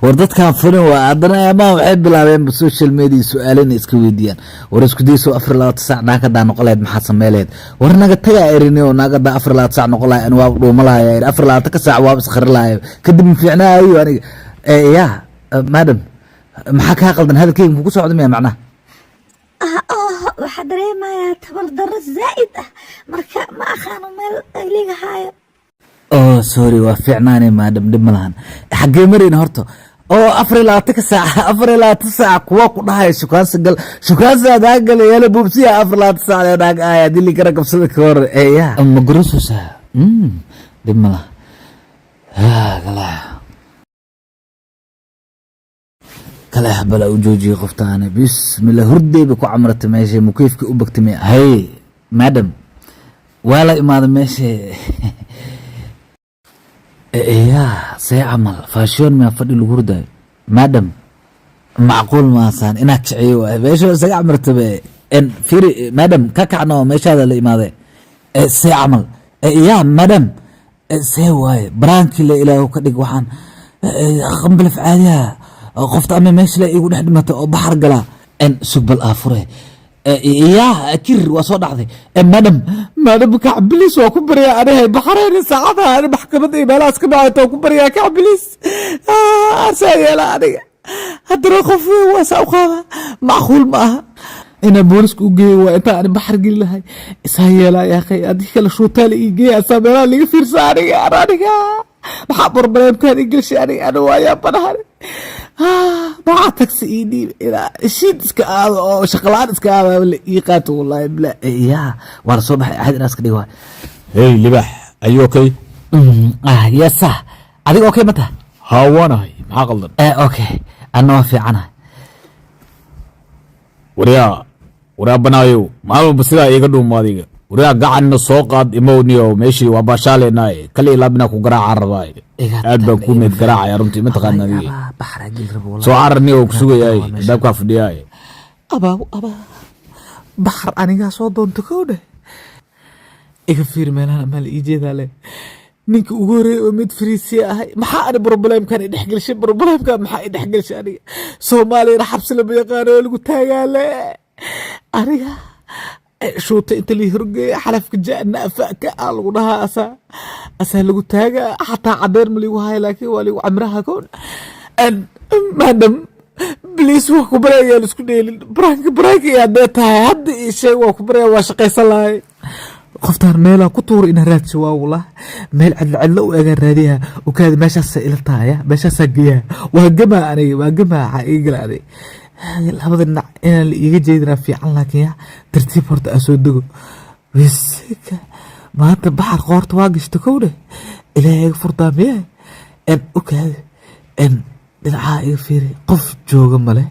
wardad kan furin waa adana ama waxay bilaabeen social media su'aalin iska weydiiyaan war isku diiso 24 saac dhaanka daan noqoleed maxaa sameeyleed war naga taga erinio naga da 24 saac noqolay aan waa dhuumalahay 24 ka saac waa isqarlaay kadib fiicnaayo aniga ya madam maxaa ka qaldan hadalkayga ku socdo ma macna waxa dareemayaa tabar darro zaa'id ah marka ma aqaano meel ay leeyahay sorry waa fiicnaanay madam dib malahan xagee marina horta 24 saac kuwa ku dhahay shukaansa daagal yala bubsiya 24 saac daag ay dili kara qabsada ka hor ya ma gurususa dib malahan kala bala u jooji qoftaana bismillah hurdeyba ku amrata meesha mukeefki u bagtay hay madam wala imaada meesha يا سيعمل فاشون ما فدي الوردة مادام معقول ما صار إنك شعيوه بيشو سيعمل تبي إن فيري مادام كاكعنو مش هذا اللي ماذا سيعمل يا مادام سيواي برانك اللي إله وكدق وحن خنبل في عالية خفت أمي ماشي لا يقول حد متى بحر قلا إن سب الآفرة يا كير وصود عظي مادام كعبليس وكبر يا أنا بحرين ساعتها أنا محكمة إيمالاس كبعت وكبر يا كعبليس سيئة لا أنا هدر خوفي وسأوخاها معقول معها إنا بولسك وجي وأنت أنا بحر قل لها سيئة لا يا أخي أديك شو تالي يجي أسامي لي في رسالة أنا محبر بلا كان يقلش أنا ويا بنهاري ما عتكس إيدي إلى الشيء إسكاب أو شغلات إسكاب ولا إيقات والله بلا يا ورسول أحد الناس كده هو هي لبح أي أوكي يا صح أديك أوكي متى هوانا هي ما غلط أوكي أنا وافي عنها وريا بنايو ما بصير يقدروا ما ديك وريا قاعد السوق إمونيو ماشي وباشالي ناي كلي لابنا كوجرا عرباي أدب كومة جرا يا رمتي متقنا دي سوارني وكسوي أي دبكا فدياي أبا بحر أنا جالس أدون تكونه إكفير مالها مال إيجاد عليه نيك وجوري ومد فريسيا هاي محا بروبلم كان يدحقل شيء بروبلم كان محا يدحقل شيء أنا سومالي راح أبصل بيقارو اللي قلت هاي أنا شو انت اللي هرجي حلفك جاءنا فاك الغناها اسا لو تاغا حتى عبير ملي وهاي لكن ولي عمرها كون ان مادام بليس وكو بريا لسكو ديل برانك يا دتا هاد شيء وكو بريا واشقيسن لاي قفتار ميلا كطور إن راتش والله ميل عدل وأجر راديها وكاد ماشى إلى طاية ماشى سجيها وهجمها أنا وهجمها حقيقة علي هذا النوع إن اللي يجي جيدنا في عنك يا ترتيب هرت أسودجو بسك ما أنت بحر قارت واجش تكونه إلى يغفر طامية إن وكاد إن العائق في قف جوج ماله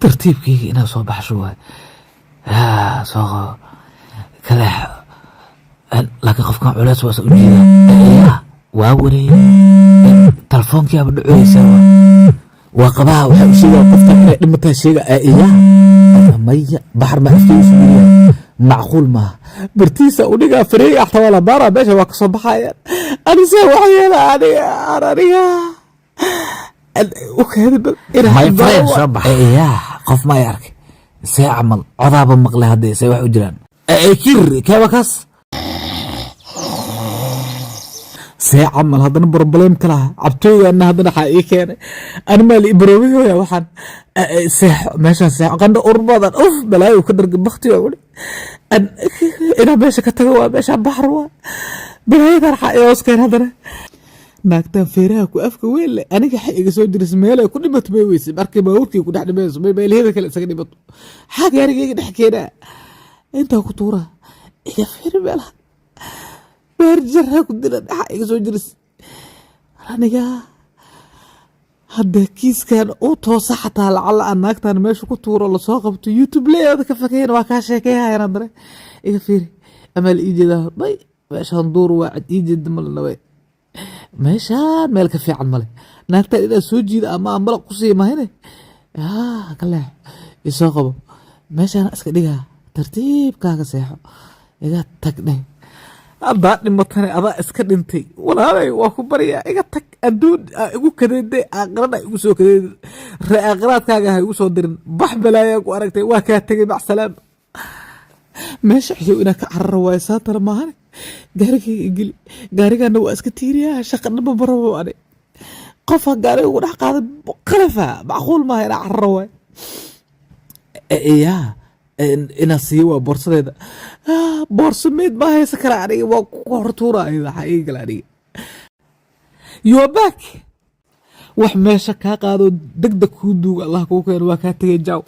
ترتيب كي أنا صباح شوي صاغ كذا لكن قف كان علاس وسأجيها واوري تلفون كي أبدو عيسى وقبها وحشية وقفتها لما تشيء إياه مية بحر ما فيه معقول ما برتيسة ونجا فريق حتى ولا برا باشا وقصب حياة أنا سوي حياة أنا وكذا ما يفرق صبح إياه قف ما يرك سيعمل عذاب مقلة هذه سيوح أجران كير كيفكس سيعمل هذا بروبلم كلها عبتوي أن هذا حقيقي أنا مالي بروبي يا وحن سيح ماشي سيح قند أربعة أوف بلاي وكدر بختي أقول أنا ماشي كتجوا ماشي بحر بلاي ذا حقيقي أسكر هذا ناكتن فيراك وأفك ويل أنا كحقيقي سوي درس ماله كل ما تبويس بركب أورتي وكل حد بيس ما يبالي هذا كله سكني بطو حاجة يعني نحكينا أنت كتورة يا فير مالها برجرها كدنا حقيقي سوي درس أنا هذا كيس كان أوتو صحتها لعل أنك تان ماشي كتورة ولا ساقبت يوتيوب ليه هذا كفكين وكاشة كيها يا ندري يا فير أمل إيجي ده باي باش هندور واحد إيجي دمل النوي meeshaan meel ka fiican male naagta inaad soo jiida ama ambala ku sii mahayne kale isoo qabo meeshaan iska dhigaa tartiibkaaga seexo iga tagdhe haddaad dhimatana adaa iska dhintay walaalay waa ku baryaa iga tag adduun igu kadeeday aakhirana igu soo kadeeday ree aakhiraadkaaga ha igu soo dirin bax balaayaa ku aragtay waa kaa tegay macsalaam meesha xiyow inaa ka carara waayo saatana maahane gaarigayga igeli gaarigana waa iska tiiriyaa shaqadhaba barabo ane qofa gaariga ugu dhex qaaday qalafa macquul maaha inaa carara waayo yaa inaa siiyo waa boorsadeeda boorso meyd ma haysa kara aniga waa ku hortuuraya waxaa iga gala aniga you're back wax meesha kaa qaado degdeg kuu duuga allah kuu keeno waa kaa tegay jaaw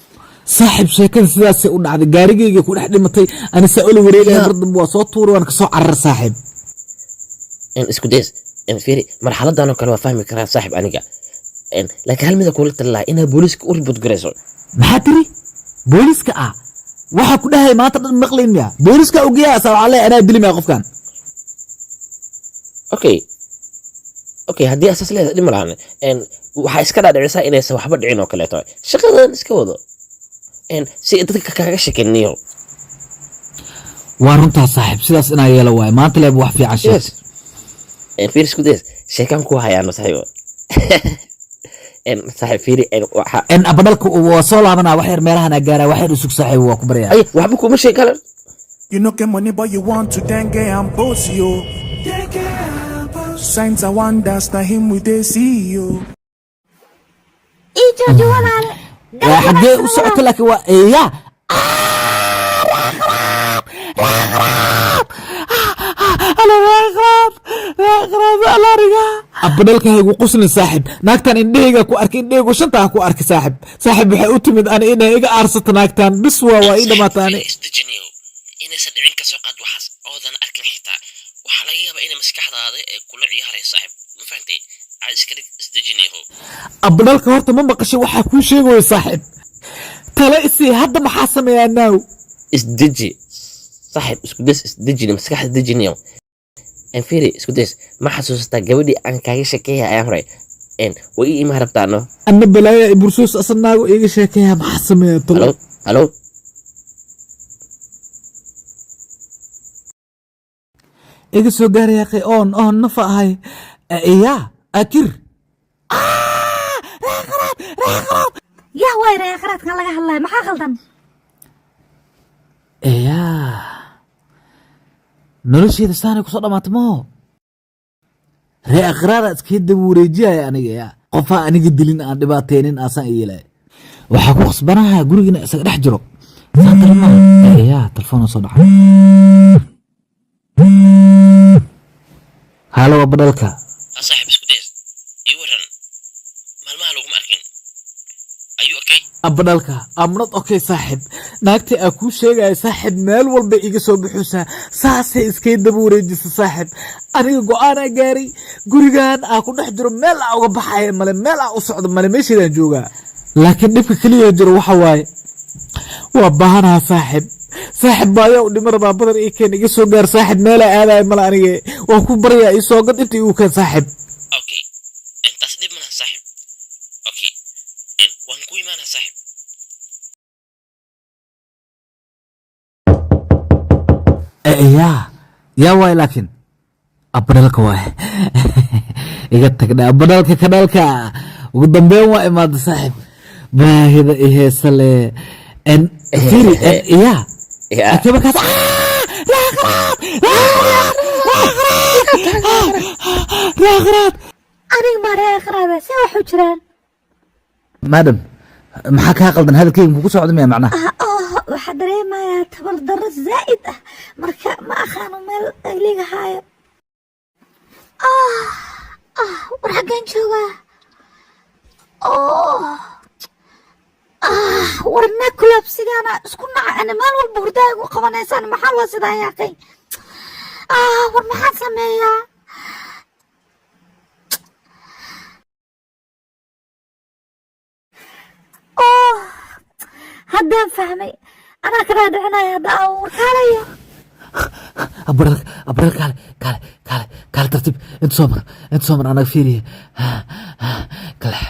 saaxib sheekada sidaasay u dhacday gaarigayga ku dhex dhimatay ani saa ula wareegaya mardamba waa soo tuuray waan kasoo carar saaxib isku days fiiri marxaladan oo kale waa fahmi karaa saaxib aniga laakiin hal mida kula talilaha inaa booliiska u ribot garayso maxaa tiri booliiska ah waxaa ku dhahay maanta dhan maqlayn miya booliiska ogeyaa saa waxaa leeyahay anaa dili maya qofkan okay haddii asaas leedahay dhima lahan waxaa iska dhaadhicisaa inaysan waxba dhicin oo kaleeto shaqadan iska wado si dadka kaaga shakiniyo waa runtaa saaxib sidaas inaa yeelo waayo maanta leeba wax fiican sheeg fiiri isku days sheekaan ku hayaano saaxiibo saaxiib fiiri waxa abadalka waa soo laabanaa wax yar meelahan gaaraa wax yar usug saaxiib waa ku baryaa ay waxba kuma sheeg kale You no get money but you want to dengue and boss you. Signs and wonders na him we dey see you. jooji walaal xagee u socoto laakiin waa eeya abadalka igu qusni saaxib naagtan indhahayga ku arkay indhahaygu shantaa ku arkay saaxib waxay u timid ana inay iga aarsato naagtan bis waa ii dhamaataane inaysan dhicin ka soo qaad waxaas oodan arkin xitaa waxaa laga yaabaa inay maskaxdaada ee kula ciyaarayso saaxib ma fahantay aad iska dhig isdejinayo abadalka horta ma maqashay waxaa kuu sheegayo saaxib tale isii hadda maxaa sameeyaa naaw isdeji saaxib isku days isdejini maskaxda dejinayo fiiri isku days ma xasuusataa gabadhii aan kaaga sheekeeya ayaan horay way ii imaan rabtaano anna balaaya bursuus asanaago iiga sheekeeya maxaa sameeyaa talo halo iga soo gaaraya qey oon nafa ahay yaa akir yaa way ree aakhiraadkan laga hadlayo maxaa khaldan yaa nolosheeda saanay kusoo dhamaatay maho ree akhiraada iskii daba wareejiyaya aniga yaa qofaa aniga dilin aan dhibaateynin aasaan yeelaya waxaa ku khasbanaha gurigina isaga dhex jiro saantalma yaa telefoon soo dhacay halo abadalka saaxib isku days ii waran maalmaha laguma arkin ayuu okay abadalka amnad okay saaxib naagtii aa kuu sheegaya saaxib meel walba iga soo buxuusaa saasay iskay daba wareejisa saaxib aniga go-aanaa gaaray gurigan aa ku dhex jiro meel aa uga baxaya male meel aa u socdo male meeshaydaan joogaa laakiin dhibka keliya jiro waxa waaye waa baahanaha saaxib baayaa u dhima rabaa badan ii keen iga soo gaar saaxib meelaa aadaya male aniga waa ku baryaa ii soo gad inta igu keen saaxib okay intaas dhib malaha saaxib okay waan ku imaanaa saaxib yaa waay laakiin abadalka waay iga tagdha abadalka kadhalka ugu dambeyn waa imaada saaxib baahida i heesa le firi markaas aniga maa ree aakhiraada see waxu jiraan madam maxaa kaa qaldan hadalkeyga muku socda miya macnaha waxaa dareemayaa tabar darro zaa'id ah marka ma aqaano meel ay ligahaayo war xaggeen joogaa war nakulabsigaana isku naca ana meel walba hurdaaga u qabanaysaan maxaa loo sidaa yaaqay war maxaan sameeyaa haddaan fahmay anaa ka dhaadhicinaya hadda warkaalaya abadal kaale tartiib inta soo mar anaga fiiriya kale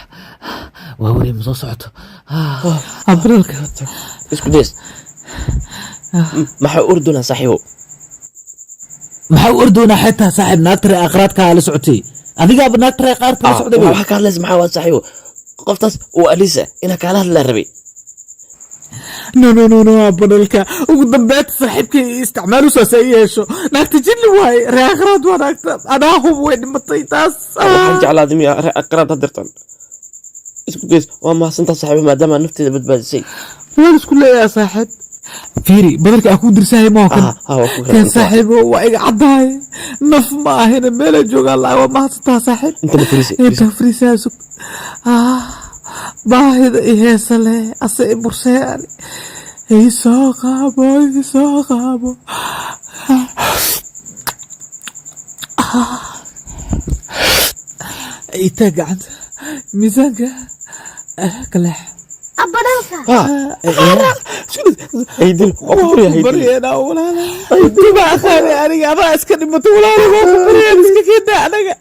waa wari ma soo socoto abadalka isku days maxaa urduna saaxiibo maxaa u ordoonaa xitaa saaxiib naagtare aqraadkaa la socotay adigaaba naagtare aqraadka la socday waxa ka hadlaysa maxaa waa saaxiibo qoftaas oo Alisa ina kala hadla rabay no banalka ugu dambeyd saaxiibkay isticmaalu saasay yeesho naagta jinni waay ree aqraad waa naagta anaa hub way dhimatay taas waxaan jeclaaday miya aqraad hadirtan isku gees waa mahadsantaa saaxiibo maadaama nafteeda badbaadisay waan isku leeyahay saaxiib fiiri badarka aan ku dirsahay ma kan saaxiibo waa iga caddahay naf ma ahina meela joogaan laa waa mahadsantaa saaxiib inta fariisaa sug baahida i heesa leh ase i burseani isoo qaabo itaa gacanta miisaanka kaleex abadalka aydin baryeena walaala aydiba akhaani aniga adaa iska dhimato walaala waa ku baryeen iska keenta anaga